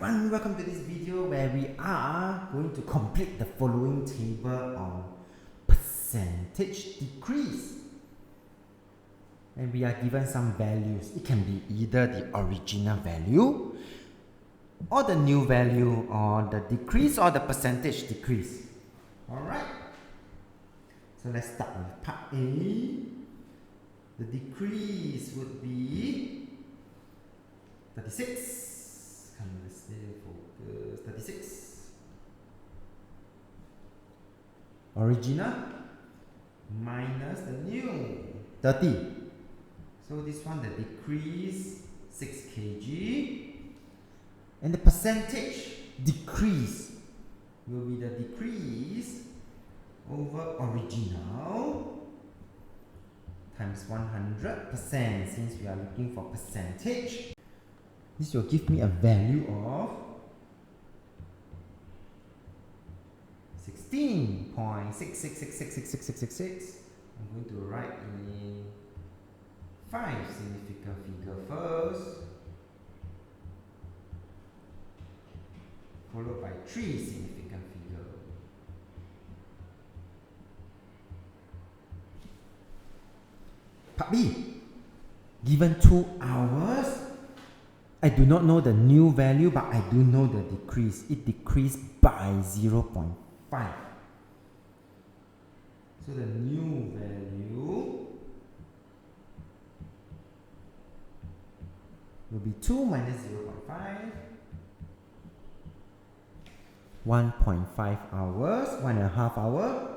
everyone, welcome to this video where we are going to complete the following table on percentage decrease. And we are given some values. It can be either the original value or the new value or the decrease or the percentage decrease. Alright, so let's start with part A. The decrease would be 36. Let's stay focus. 36. Original minus the new 30. So this one, the decrease 6 kg, and the percentage decrease will be the decrease over original times 100%, since we are looking for percentage. This will give me a value of 16.66666666. I'm going to write in 5 significant figure first, followed by 3 significant figure. Part B, given 2 hours, I do not know the new value, but I do know the decrease. It decreased by 0.5. So the new value will be 2 minus 0.5. 1.5 hours, 1.5 hours.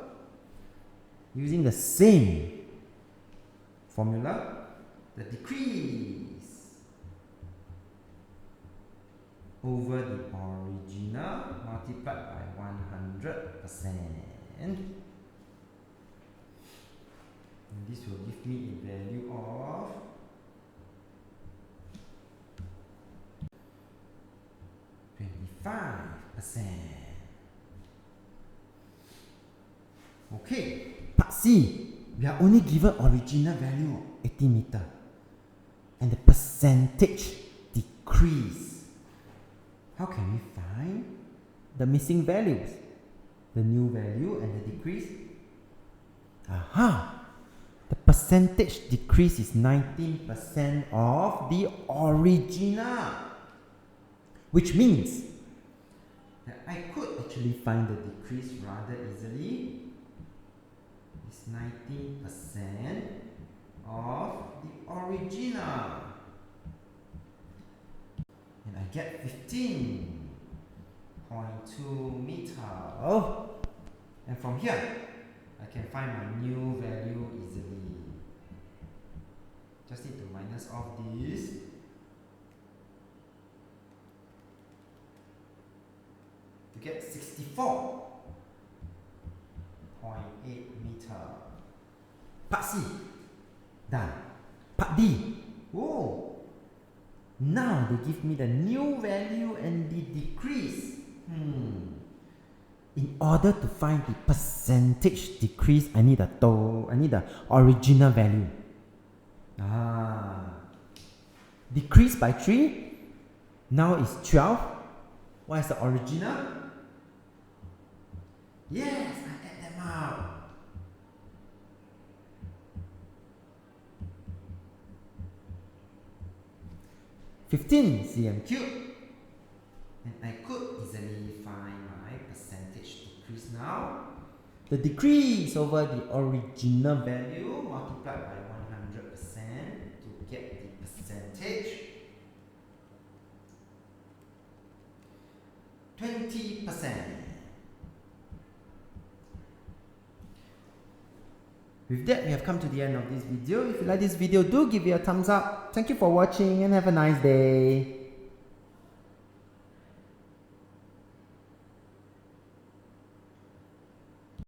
Using the same formula, the decrease over the original multiplied by 100%. And this will give me a value of 25%. Okay, part C, we are only given original value of 80 meter and the percentage decrease. How can we find the missing values? The new value and the decrease? Aha! The percentage decrease is 19% of the original, which means that I could actually find the decrease rather easily. It's 19% of the original. And I get 15.2 meter. Oh, and from here, I can find my new value easily. Just need to minus off this. To get 64.8 meter. Part C, done. Part D, oh. Now they give me the new value and the decrease. In order to find the percentage decrease, I need the original value. Decrease by 3. Now it's 12. What is the original? Yes, I add them up. (15 cm³), and I could easily find my percentage decrease now. The decrease over the original value multiplied by 100% to get the percentage. 20%. With that, we have come to the end of this video. If you like this video, do give it a thumbs up. Thank you for watching and have a nice day.